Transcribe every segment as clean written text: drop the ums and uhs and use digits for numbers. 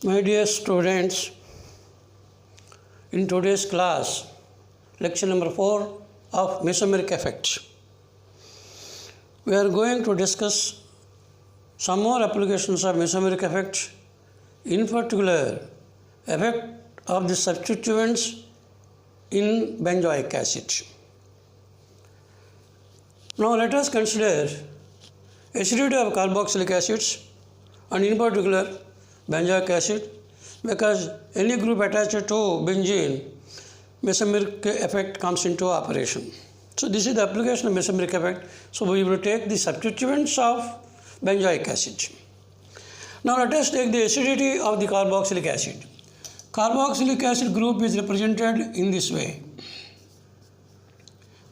My dear students, in today's class, lecture number 4 of mesomeric effect, we are going to discuss some more applications of mesomeric effect, in particular, effect of the substituents in benzoic acid. Now let us consider acidity of carboxylic acids and in particular benzoic acid, because any group attached to benzene, mesomeric effect comes into operation. So this is the application of mesomeric effect. So we will take the substituents of benzoic acid. Now let us take the acidity of the carboxylic acid. Carboxylic acid group is represented in this way.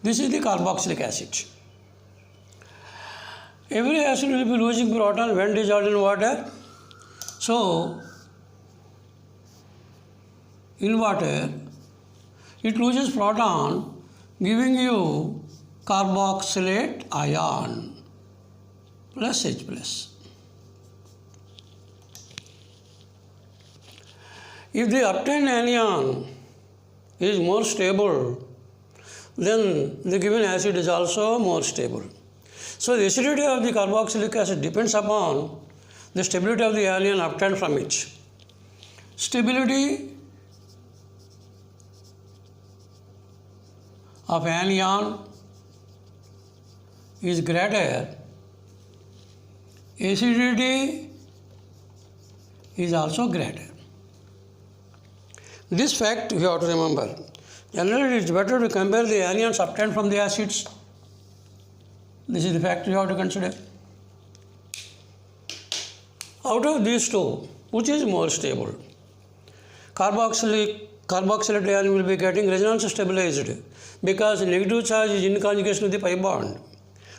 This is the carboxylic acid. Every acid will be losing proton when dissolved in water. So, in water, it loses proton, giving you carboxylate ion plus H plus. If the obtained anion is more stable, then the given acid is also more stable. So, the acidity of the carboxylic acid depends upon the stability of the anion obtained from it. Stability of anion is greater, acidity is also greater. This fact you have to remember. Generally, it is better to compare the anions obtained from the acids. This is the fact you have to consider. Out of these two, which is more stable? Carboxylate ion will be getting resonance stabilized because negative charge is in conjugation with the pi bond.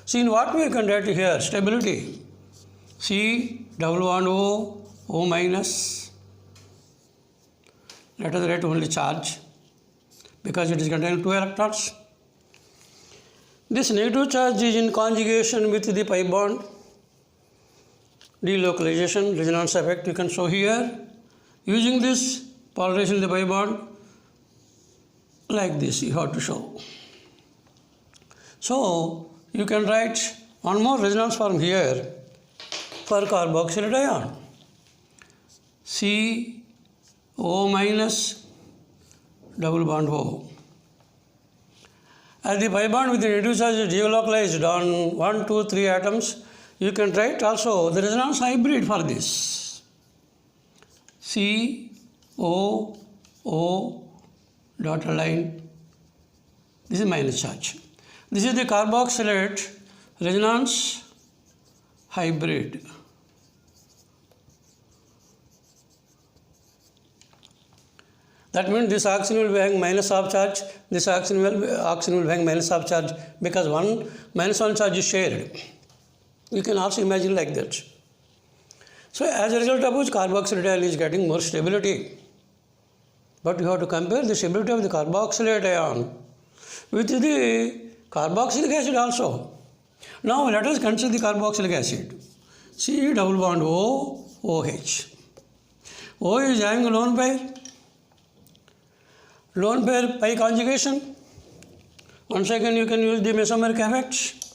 See, in what we can write here? Stability. C double bond O, O minus. Let us write only charge because it is containing 2 electrons. This negative charge is in conjugation with the pi bond. Delocalization, resonance effect you can show here. Using this polarization in the pi bond, like this you have to show. So, you can write one more resonance form here for carboxylate ion. CO minus double bond O. As the pi bond with the negative charge is delocalized on 1, 2, 3 atoms, you can write also the resonance hybrid for this. CO dotted line. This is minus charge. This is the carboxylate resonance hybrid. That means this oxygen will be having minus half charge, this oxygen will be having minus half charge because minus 1 charge is shared. You can also imagine like that. So as a result of which carboxylate ion is getting more stability. But you have to compare the stability of the carboxylate ion with the carboxylic acid also. Now let us consider the carboxylic acid. C double bond O, OH. O is having a lone pair. Lone pair pi conjugation. Once again you can use the mesomeric effect.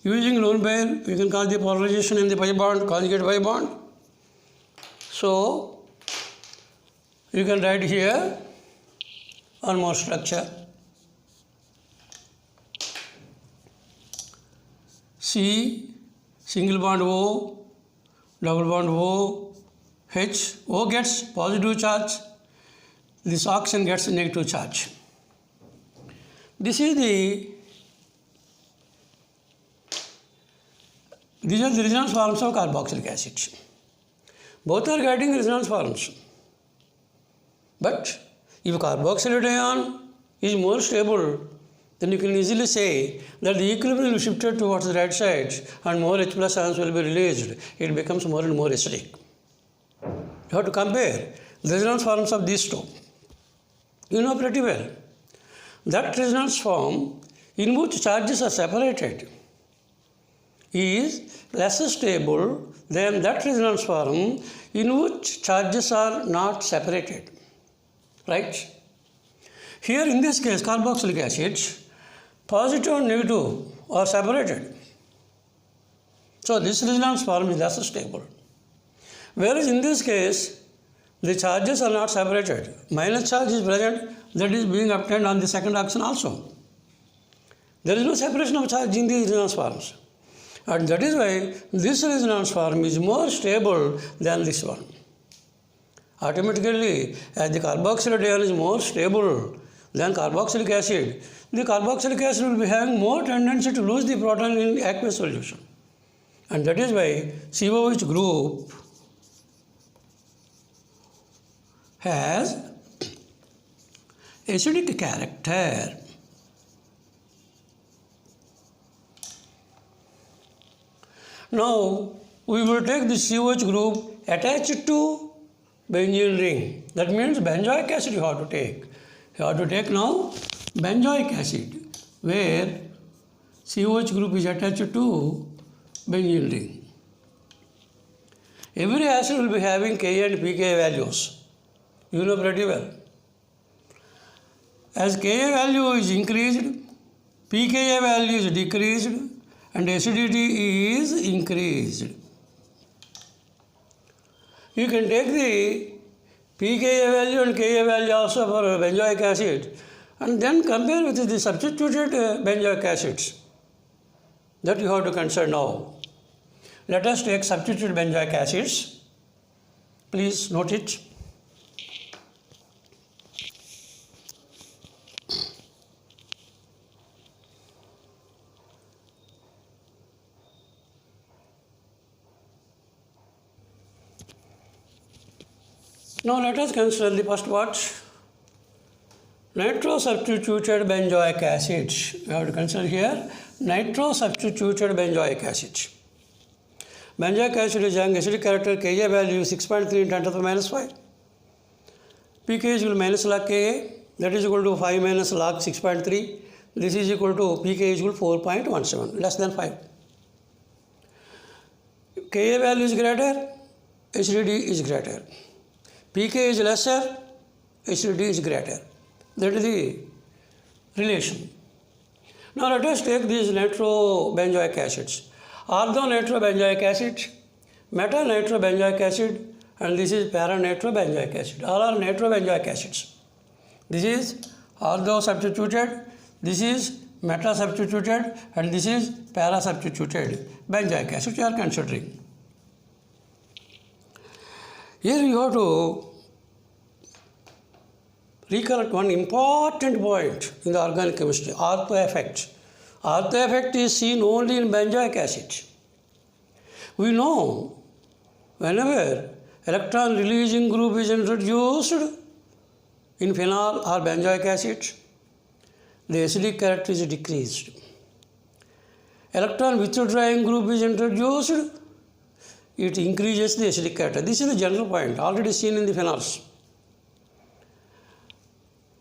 Using lone pair, you can cause the polarization in the pi bond, conjugate pi bond. So, you can write here one more structure. C, single bond O, double bond O, H. O gets positive charge, this oxygen gets negative charge. These are the resonance forms of carboxylic acid. Both are getting resonance forms. But if carboxylate ion is more stable, then you can easily say that the equilibrium will be shifted towards the right side and more H plus ions will be released. It becomes more and more acidic. You have to compare the resonance forms of these two. You know pretty well that resonance form in which charges are separated is less stable than that resonance form in which charges are not separated. Right? Here in this case, carboxylic acid, positive and negative are separated. So this resonance form is less stable. Whereas in this case, the charges are not separated. Minus charge is present, that is being obtained on the second oxygen also. There is no separation of charge in these resonance forms. And that is why this resonance form is more stable than this one. Automatically, as the carboxylic ion is more stable than carboxylic acid, the carboxylic acid will be having more tendency to lose the proton in aqueous solution. And that is why COH group has acidic character. Now, we will take the COH group attached to benzene ring. That means benzoic acid you have to take. You have to take now benzoic acid, where COH group is attached to benzene ring. Every acid will be having Ka and pKa values. You know pretty well. As Ka value is increased, pKa value is decreased, and acidity is increased. You can take the pKa value and Ka value also for benzoic acid and then compare with the substituted benzoic acids. That you have to consider now. Let us take substituted benzoic acids. Please note it. Now let us consider the first part. Nitro-substituted benzoic acids. We have to consider here nitro-substituted benzoic acids. Benzoic acid is having acidic character, Ka value 6.3 × 10⁻⁵. pK is equal to minus log Ka, that is equal to 5 minus log 6.3. This is equal to pK is equal to 4.17, less than 5. Ka value is greater, acidity is greater. pK is lesser, acidity is greater. That is the relation. Now let us take these nitrobenzoic acids. Orthonitrobenzoic acid, metanitrobenzoic acid, and this is paranitrobenzoic acid. All are nitrobenzoic acids. This is ortho-substituted, this is meta-substituted, and this is para-substituted benzoic acid we are considering. Here you have to recollect one important point in the organic chemistry, ortho effect. Ortho effect is seen only in benzoic acid. We know whenever electron releasing group is introduced in phenol or benzoic acid, the acidic character is decreased. Electron withdrawing group is introduced, it increases the acidic character. This is the general point already seen in the phenols.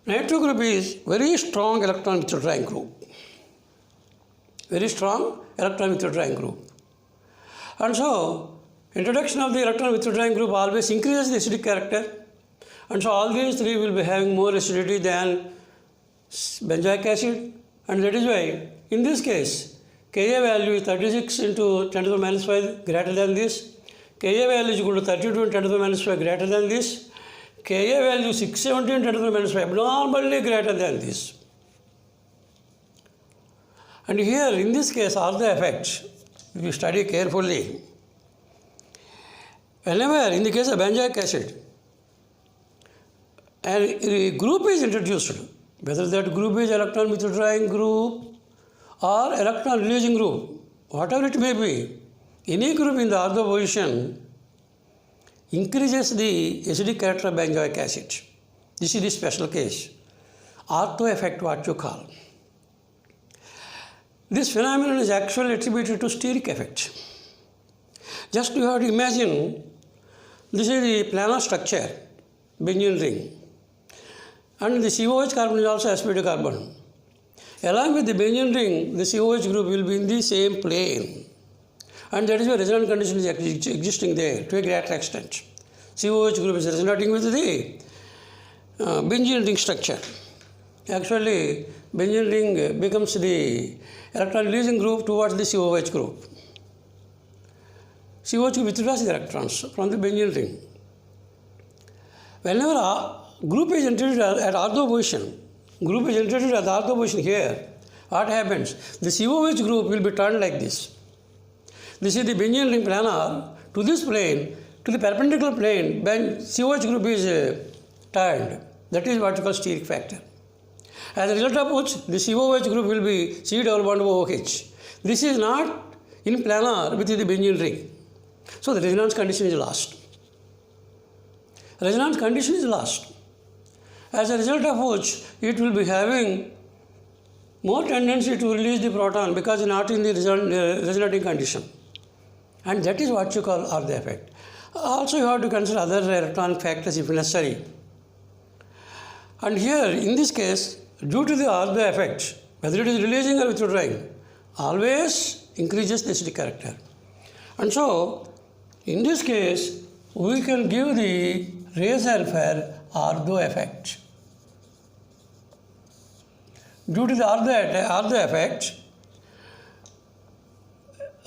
Nitro group is very strong electron withdrawing group. Very strong electron withdrawing group. And so, introduction of the electron withdrawing group always increases the acidic character. And so, all these three will be having more acidity than benzoic acid. And that is why, in this case, Ka value is 36 into 10⁻⁵ greater than this. Ka value is equal to 32 into 10⁻⁵ greater than this. Ka value 617 into 10⁻⁵ abnormally greater than this. And here in this case, all the effects, if you study carefully, whenever in the case of benzoic acid, a group is introduced, whether that group is electron withdrawing group or electron releasing group, whatever it may be, any group in the ortho position increases the acidic character of benzoic acid. This is the special case. Ortho effect, what you call. This phenomenon is actually attributed to steric effect. Just you have to imagine, this is the planar structure, benzene ring. And the COH carbon is also sp2 carbon. Along with the benzene ring, the COH group will be in the same plane. And that is why resonant condition is existing there to a greater extent. COH group is resonating with the benzene ring structure. Actually, benzene ring becomes the electron releasing group towards the COH group. COH withdraws the electrons from the benzene ring. Whenever a group is introduced at ortho position, here, what happens? The COH group will be turned like this. This is the benzene ring planar. To this plane, to the perpendicular plane, when COH group is turned. That is what we call steric factor. As a result of which, the COH group will be C double bond OH. This is not in planar with the benzene ring. So the resonance condition is lost. Resonance condition is lost. As a result of which, it will be having more tendency to release the proton because not in the resonating condition. And that is what you call Arda effect. Also, you have to consider other electronic factors if necessary. And here, in this case, due to the Arda effect, whether it is releasing or withdrawing, always increases the acidic character. And so, in this case, we can give the reason for Ardo effect. Due to the Ardo effect,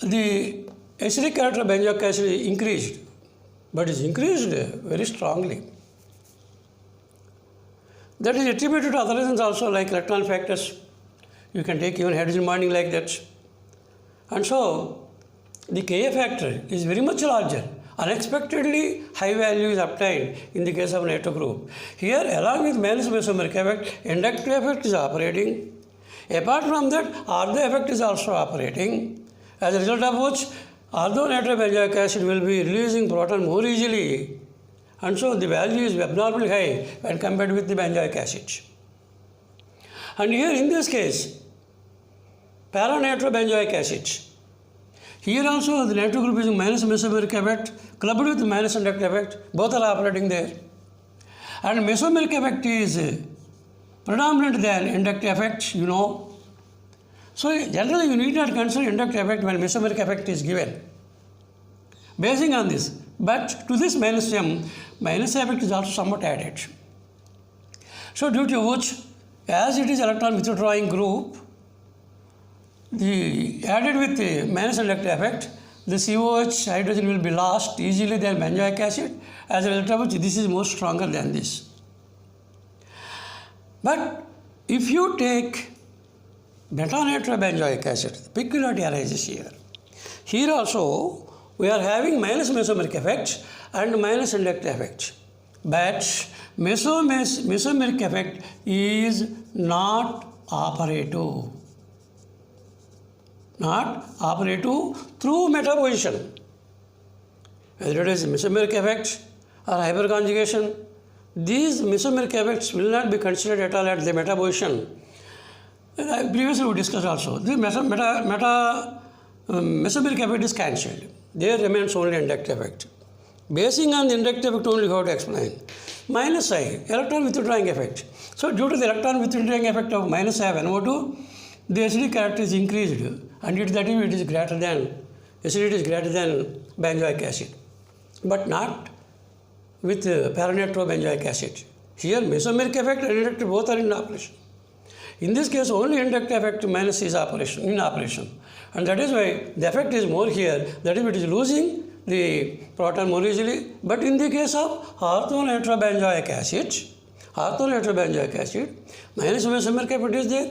the acidic character of benzoic acid is increased, but is increased very strongly. That is attributed to other reasons also, like electron factors. You can take even hydrogen bonding like that. And so, the Ka factor is very much larger. Unexpectedly high value is obtained in the case of nitro group. Here, along with minus mesomeric effect, inductive effect is operating. Apart from that, Ardo effect is also operating. As a result of which, although nitrobenzoic acid will be releasing proton more easily, and so the value is abnormally high when compared with the benzoic acid. And here in this case, para-nitrobenzoic acid. Here also the nitro group is minus mesomeric effect clubbed with minus inductive effect. Both are operating there. And mesomeric effect is predominant than inductive effect, you know. So generally you need not consider inductive effect when mesomeric effect is given. Basing on this, but to this minus M, minus effect is also somewhat added. So due to which, as it is electron withdrawing group, the added with the minus inductive effect, the COH hydrogen will be lost easily than benzoic acid. As a result of which, this is more stronger than this. But if you take beta-nitrobenzoic acid, the peculiarity arises here. Here also, we are having minus mesomeric effect and minus inductive effect. But mesomeric effect is not operative. Not operative through metaposition. Whether it is mesomeric effect or hyperconjugation, these mesomeric effects will not be considered at all at the metaposition. Previously we discussed also, the mesomeric effect is cancelled. There remains only inductive effect. Basing on the inductive effect only, you have to explain. Minus I, electron withdrawing effect. So due to the electron withdrawing effect of minus I of NO2, the acidic character is increased, and that it is greater than, acidity is greater than benzoic acid, but not with para-nitrobenzoic acid. Here mesomeric effect and inductive both are in operation. In this case, only inductive effect minus is in operation. And that is why the effect is more here, that is, it is losing the proton more easily. But in the case of orthonitrobenzoic acid, minus mesomeric effect is there,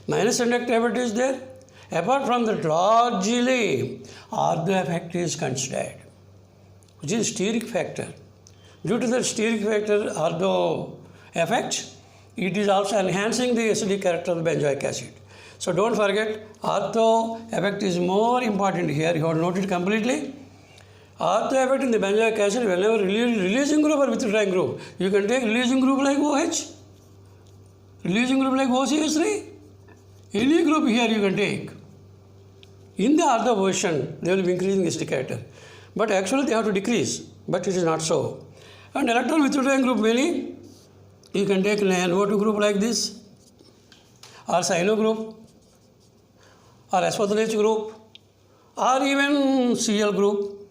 minus inductive effect is there. Apart from that, largely Ardo effect is considered, which is steric factor. Due to the steric factor Ardo effect, it is also enhancing the acidic character of the benzoic acid. So don't forget, Ardo effect is more important here. You have to note it completely. Ardo effect in the benzoic acid, whenever releasing group or withdrawing group, you can take releasing group like OH, releasing group like OCH3. Any group here you can take. In the Ardo position, they will be increasing the acidic character. But actually they have to decrease, but it is not so. And electron withdrawing group mainly, you can take an NO2 group like this, or cyano group, or phosphorylase group, or even Cl group.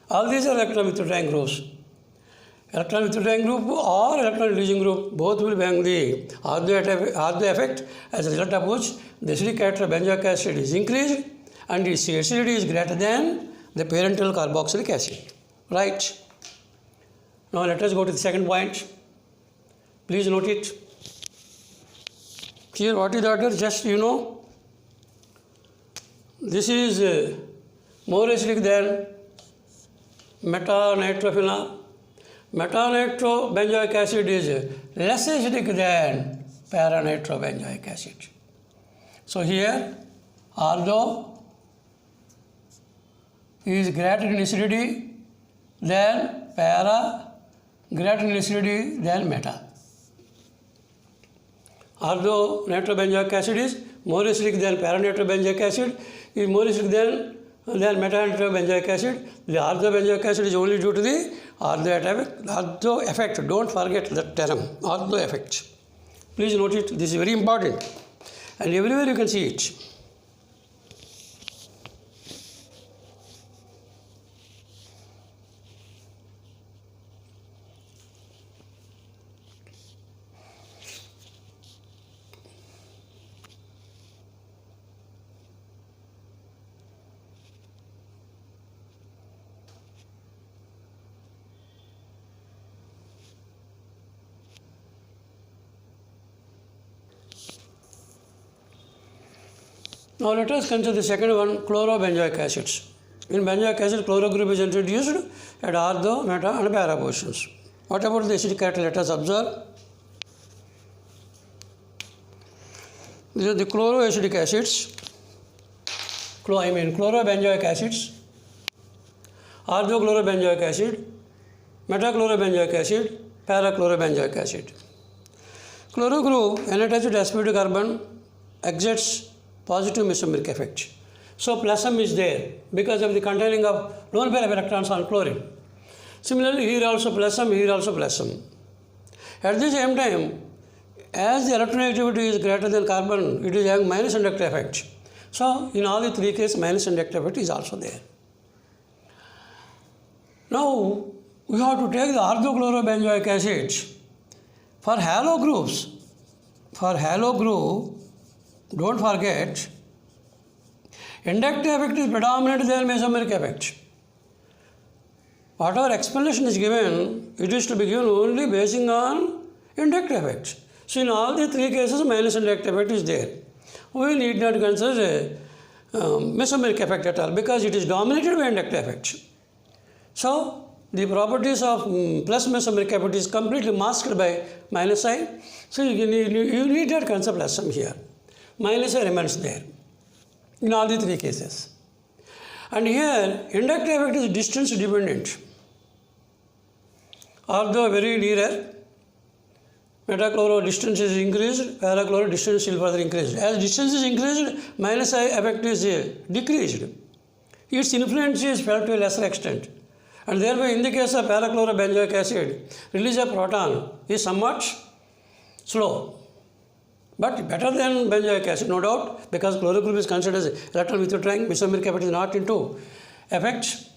All these are electron withdrawing groups. Electron withdrawing group or electron releasing group, both will be having the ortho effect, as a result of which the acidic character of benzoic acid is increased and its acidity is greater than the parental carboxylic acid. Right. Now let us go to the second point. Please note it. Here what is the order? Just you know, this is more acidic than meta-nitrophenol. Meta-nitrobenzoic acid is less acidic than para-nitrobenzoic acid. So here, although is greater in acidity than para, greater in acidity than meta. Although nitrobenzoic acid is more acidic than para-nitrobenzoic acid, is more acidic than meta-nitrobenzoic acid, the orthobenzoic acid is only due to the ortho effect. Don't forget that term, ortho effect. Please note it, this is very important, and everywhere you can see it. Now let us consider the second one, chlorobenzoic acids. In benzoic acid, chloro group is introduced at ortho, meta and para positions. What about the acidic character? Let us observe. These are the chloroacidic acids. Chlorobenzoic acids, orthochlorobenzoic acid, metachlorobenzoic acid, parachlorobenzoic acid. Chloro group, unattached sp2 carbon, exerts positive mesomeric effect. So plus M is there because of the containing of lone pair of electrons on chlorine. Similarly, here also plus M, here also plus M. At the same time, as the electronegativity is greater than carbon, it is having minus inductive effect. So in all the three cases, minus inductive effect is also there. Now we have to take the orthochlorobenzoic acids. For halo groups, don't forget, inductive effect is predominant than mesomeric effect. Whatever explanation is given, it is to be given only based on inductive effect. So in all the three cases, minus inductive effect is there. We need not consider mesomeric effect at all because it is dominated by inductive effect. So the properties of plus mesomeric effect is completely masked by minus I. So you need that concept plus M here. Minus I remains there in all the three cases. And here inductive effect is distance dependent. Although very nearer, metachloro distance is increased, parachloro distance is further increased. As distance is increased, minus I effect is decreased. Its influence is felt to a lesser extent. And thereby in the case of parachlorobenzoic acid, release of proton is somewhat slow. But better than benzoic acid, no doubt, because chloro group is considered as electron withdrawing, mesomeric effect is not into effect.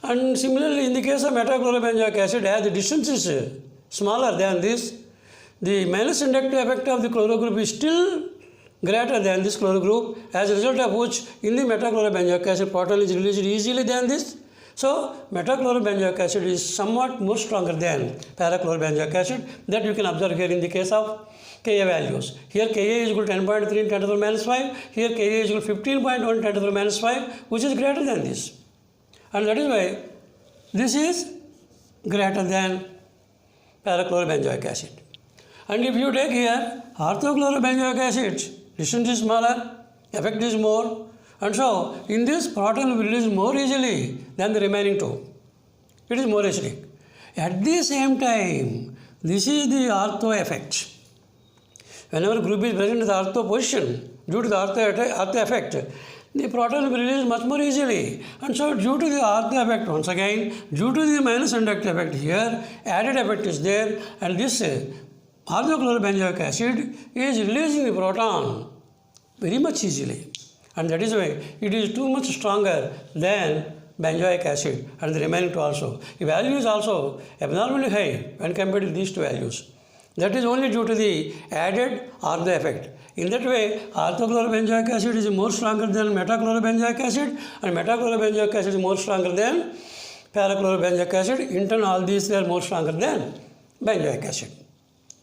And similarly, in the case of metachlorobenzoic acid, as the distance is smaller than this, the minus inductive effect of the chloro group is still greater than this chloro group, as a result of which in the metachlorobenzoic acid, proton is released easily than this. So metachlorobenzoic acid is somewhat more stronger than parachlorobenzoic acid. That you can observe here in the case of Ka values. Here Ka is equal to 10.3 in 10 to the minus 5. Here Ka is equal to 15.1 in 10 to the minus 5, which is greater than this. And that is why this is greater than parachlorobenzoic acid. And if you take here orthochlorobenzoic acid, distance is smaller, effect is more. And so in this, proton will release more easily than the remaining two. It is more acidic. At the same time, this is the ortho effect. Whenever group is present in the ortho position, due to the ortho effect, the proton will be released much more easily. And so due to the ortho effect, once again, due to the minus inductive effect here, added effect is there, and this orthochlorobenzoic acid is releasing the proton very much easily. And that is why it is too much stronger than benzoic acid and the remaining two also. The value is also abnormally high when compared to these two values. That is only due to the added ortho effect. In that way, orthochlorobenzoic acid is more stronger than metachlorobenzoic acid, and metachlorobenzoic acid is more stronger than parachlorobenzoic acid. In turn, all these are more stronger than benzoic acid.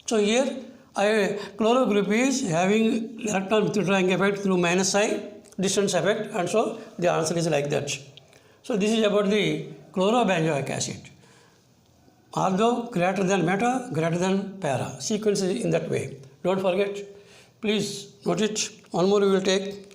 So here, chloro group is having electron withdrawing effect through minus I, distance effect, and so the answer is like that. So this is about the chlorobenzoic acid. Ortho greater than meta, greater than para. Sequence is in that way. Don't forget. Please note it. One more we will take.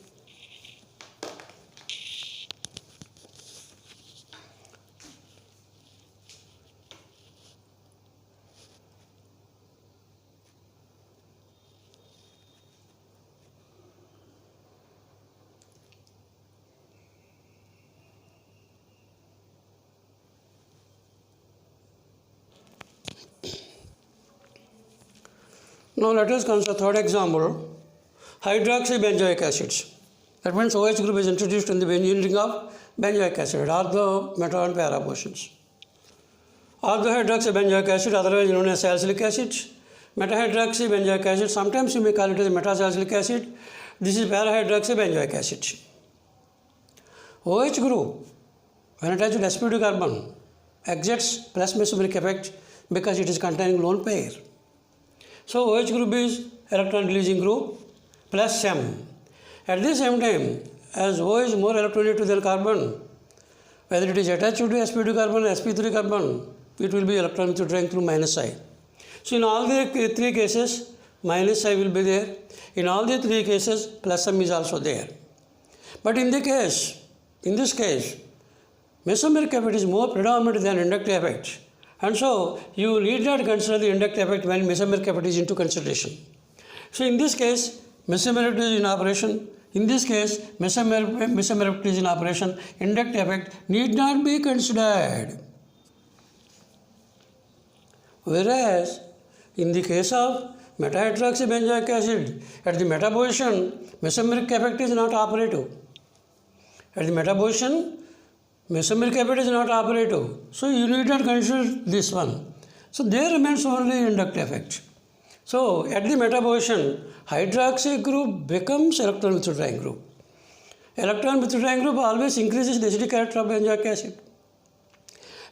Now let us consider third example, hydroxybenzoic acids. That means OH group is introduced in the engineering of benzoic acid, ortho, meta and para portions. Orthohydroxybenzoic acid, otherwise known as salicylic acid. Metahydroxybenzoic acid, sometimes you may call it as metasalicylic acid. This is parahydroxybenzoic acid. OH group, when attached to sp2 carbon, exerts plus mesomeric effect because it is containing lone pair. So OH group is electron releasing group plus M. At the same time, as OH is more electronegative than carbon, whether it is attached to sp2 carbon or sp3 carbon, it will be electron withdrawing through minus I. So in all the three cases, minus I will be there. In all the three cases, plus M is also there. But in this case, mesomeric effect is more predominant than inductive effect. And so, you need not consider the inductive effect when mesomeric effect is into consideration. So, in this case, mesomeric is in operation. In this case, mesomeric is in operation. Inductive effect need not be considered. Whereas, in the case of metahydroxybenzoic acid, at the meta position, mesomeric effect is not operative. At the meta position, mesomeric effect is not operative. So you need not consider this one. So there remains only inductive effect. So at the meta position, hydroxy group becomes electron withdrawing group. Electron withdrawing group always increases the acidic character of benzoic acid.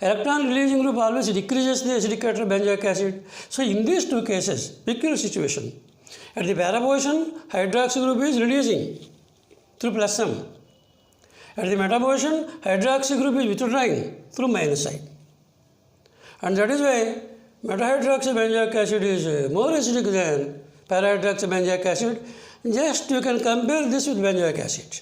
Electron releasing group always decreases the acidic character of benzoic acid. So in these two cases, peculiar situation. At the para position, hydroxy group is releasing through plus M. At the meta position, hydroxy group is withdrawing through minus I. And that is why metahydroxybenzoic acid is more acidic than parahydroxybenzoic acid. Just you can compare this with benzoic acid.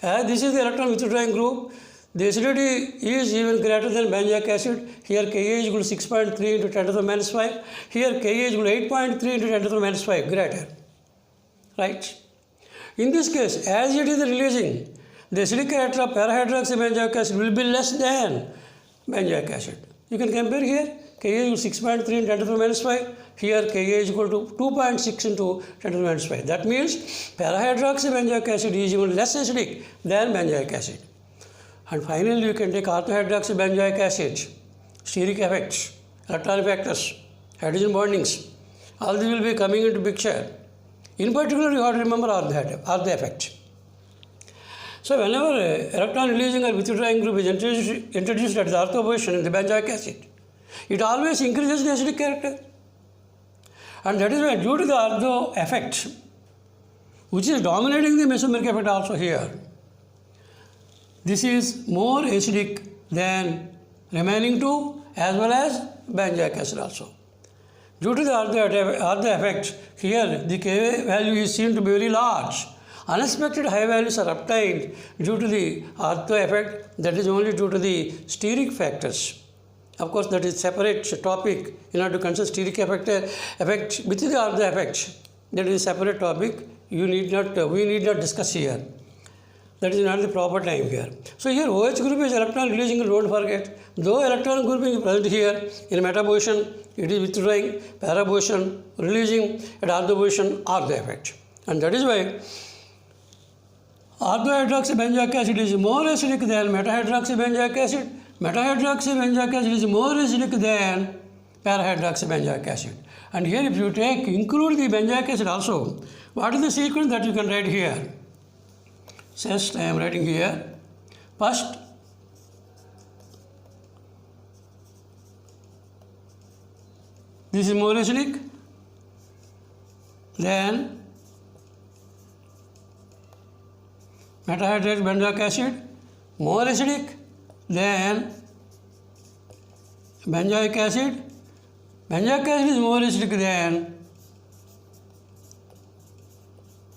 As this is the electron withdrawing group, the acidity is even greater than benzoic acid. Here Ka is equal to 6.3 into 10 to the minus 5. Here Ka is equal to 8.3 into 10 to the minus 5, greater. Right? In this case, as it is releasing, the acidic character of parahydroxybenzoic acid will be less than benzoic acid. You can compare here, Ka is equal to 6.3 into 10 to the minus 5. Here Ka is equal to 2.6 into 10 to the minus 5. That means parahydroxybenzoic acid is even less acidic than benzoic acid. And finally, you can take orthohydroxybenzoic acid, steric effects, electron factors, hydrogen bondings. All these will be coming into picture. In particular, you have to remember ortho effect. So whenever electron releasing or withdrawing group is introduced at the ortho position in the benzoic acid, it always increases the acidic character. And that is why due to the ortho effect, which is dominating the mesomeric effect also here, this is more acidic than remaining two as well as benzoic acid also. Due to the ortho effect, here the Ka value is seen to be very large. Unexpected high values are obtained due to the ortho effect, that is only due to the steric factors. Of course, that is separate topic. In order to consider steric effect with the ortho effect, that is a separate topic. We need not discuss here. That is not the proper time here. So here OH group is electron releasing, don't forget. Though electron grouping is present here in meta position, it is withdrawing, para position, releasing, at ortho position, ortho effect. And that is why Orthohydroxybenzoic acid is more acidic than metahydroxybenzoic acid. Metahydroxybenzoic acid is more acidic than parahydroxybenzoic acid. And here if you include the benzoic acid also, what is the sequence that you can write here? Just I am writing here. First, this is more acidic than metahydrate benzoic acid, more acidic than benzoic acid. Benzoic acid is more acidic than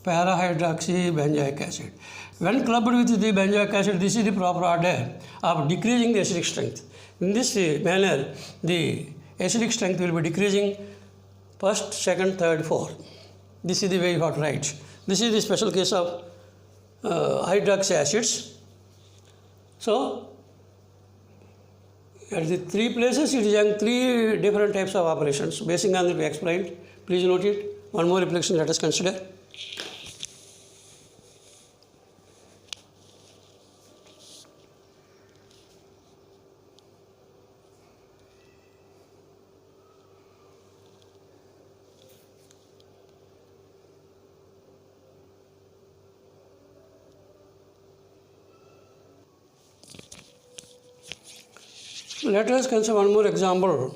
parahydroxybenzoic acid. When clubbed with the benzoic acid, this is the proper order of decreasing the acidic strength. In this manner, the acidic strength will be decreasing first, second, third, fourth. This is the way you have to write. This is the special case of hydroxy acids. So, at the three places it is having three different types of operations. Basing on that we explained. Please note it. One more reflection let us consider. Let us consider one more example.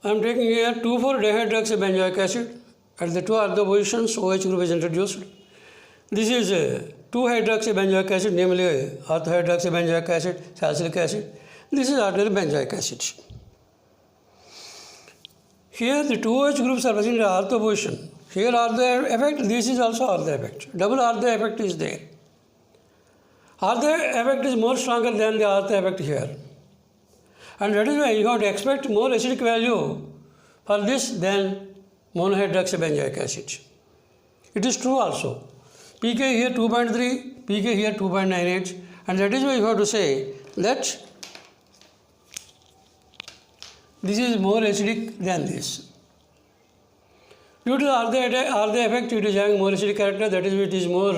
I am taking here 2,4-dihydroxybenzoic acid. At the two ortho positions, OH group is introduced. This is 2-hydroxybenzoic acid, namely orthohydroxybenzoic acid, salicylic acid. This is ordinary benzoic acid. Here the two OH groups are present in ortho position. Here ortho effect, this is also ortho effect. Double ortho effect is there. Ortho effect is more stronger than the ortho effect here. And that is why you have to expect more acidic value for this than monohydroxybenzoic acid. It is true also. pK here 2.3, pK here 2.98, and that is why you have to say that this is more acidic than this. Due to the ortho effect, it is having more acidic character, that is why it is more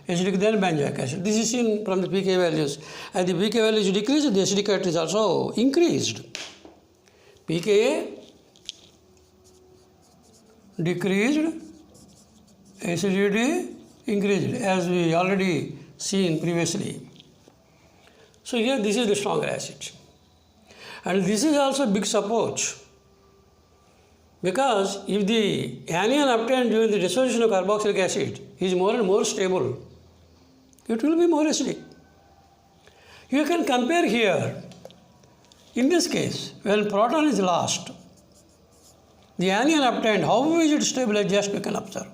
acidic than benzoic acid. This is seen from the pK values. As the pK values decrease, the acidic character is also increased. pKa decreased, acidity increased, as we already seen previously. So here this is the stronger acid. And this is also big support. Because if the anion obtained during the dissociation of carboxylic acid is more and more stable, it will be more acidic. You can compare here. In this case, when proton is lost, the anion obtained, how is it stabilized? Just you can observe.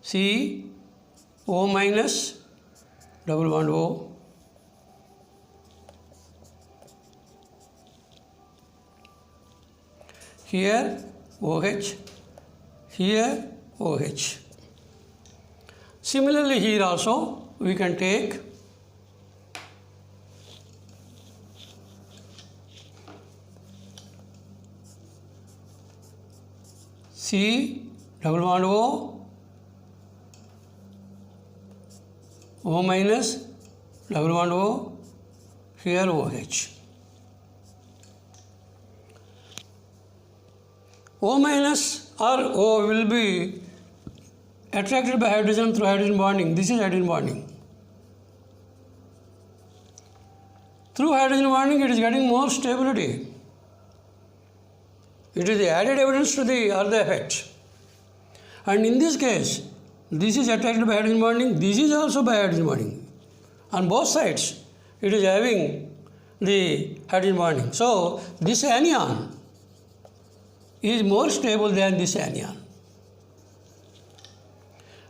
C, O minus, double bond O. Here OH, here OH. Similarly, here also we can take C, double bond O minus, double bond O, here OH. O minus or O will be attracted by hydrogen through hydrogen bonding. This is hydrogen bonding. Through hydrogen bonding, it is getting more stability. It is the added evidence to the other effect. And in this case, this is attracted by hydrogen bonding, this is also by hydrogen bonding. On both sides, it is having the hydrogen bonding. So, this anion is more stable than this anion.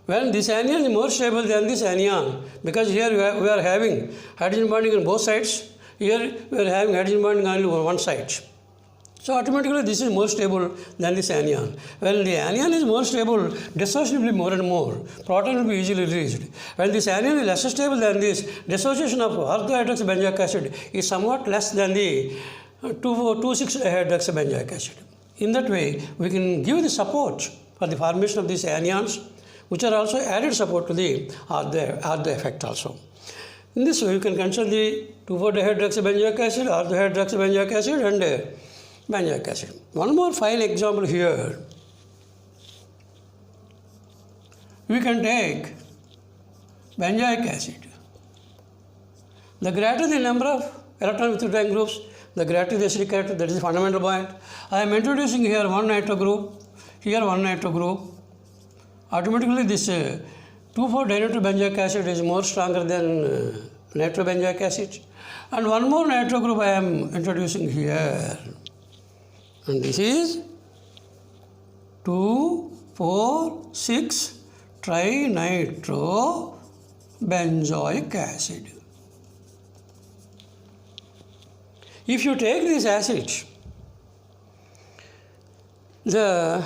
When this anion is more stable than this anion, because here we are having hydrogen bonding on both sides, here we are having hydrogen bonding only on one side. So automatically this is more stable than this anion. When the anion is more stable, dissociation will be more and more. Proton will be easily released. When this anion is less stable than this, dissociation of orthohydroxybenzoic acid is somewhat less than the 2,6-dihydroxybenzoic acid. In that way, we can give the support for the formation of these anions which are also added support to the ortho effect also. In this way, you can consider the 2,4-dihydroxybenzoic acid, ortho-hydroxybenzoic acid, and benzoic acid. One more fine example here. We can take benzoic acid. The greater the number of electron withdrawing groups, the greater the acidic character, that is the fundamental point. I am introducing here one nitro group, here one nitro group. Automatically this 2,4-dinitrobenzoic acid is more stronger than nitrobenzoic acid. And one more nitro group I am introducing here. And this is 2,4,6-trinitrobenzoic acid. If you take this acid, the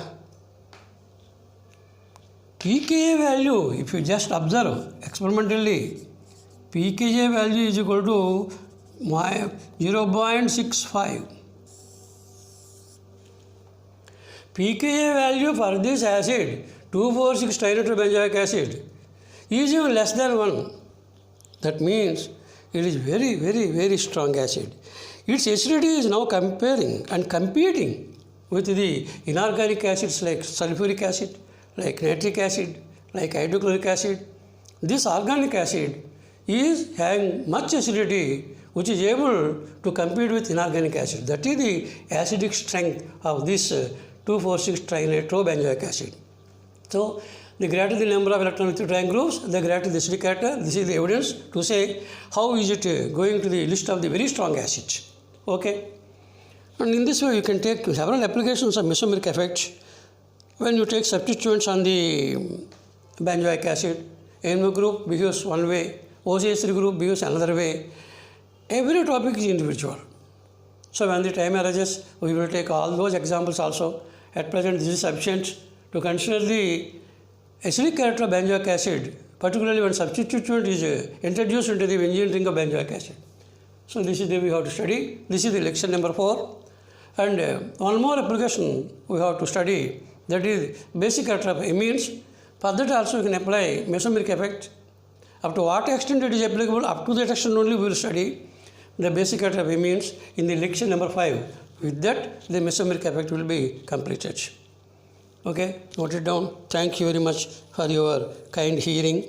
pKa value, if you just observe experimentally, pKa value is equal to 0.65. pKa value for this acid, 2,4,6-trinitrobenzoic acid, is even less than 1. That means it is very, very, very strong acid. Its acidity is now comparing and competing with the inorganic acids like sulfuric acid, like nitric acid, like hydrochloric acid. This organic acid is having much acidity which is able to compete with inorganic acid. That is the acidic strength of this 2,4,6-trinitrobenzoic acid. So, the greater the number of electron withdrawing groups, the greater the acidic character. This is the evidence to say how is it going to the list of the very strong acids. Okay. And in this way, you can take several applications of mesomeric effect. When you take substituents on the benzoic acid, NO group behaves one way, OCH3 group behaves another way. Every topic is individual. So when the time arises, we will take all those examples also. At present, this is sufficient to consider the acidic character of benzoic acid, particularly when substituent is introduced into the engineering of benzoic acid. So this is the we have to study. This is the lecture number 4. And one more application we have to study, that is basic character of amines. For that also you can apply mesomeric effect. Up to what extent it is applicable, up to that extent only we will study the basic character of amines in the lecture number 5. With that, the mesomeric effect will be completed. Okay, note it down. Thank you very much for your kind hearing.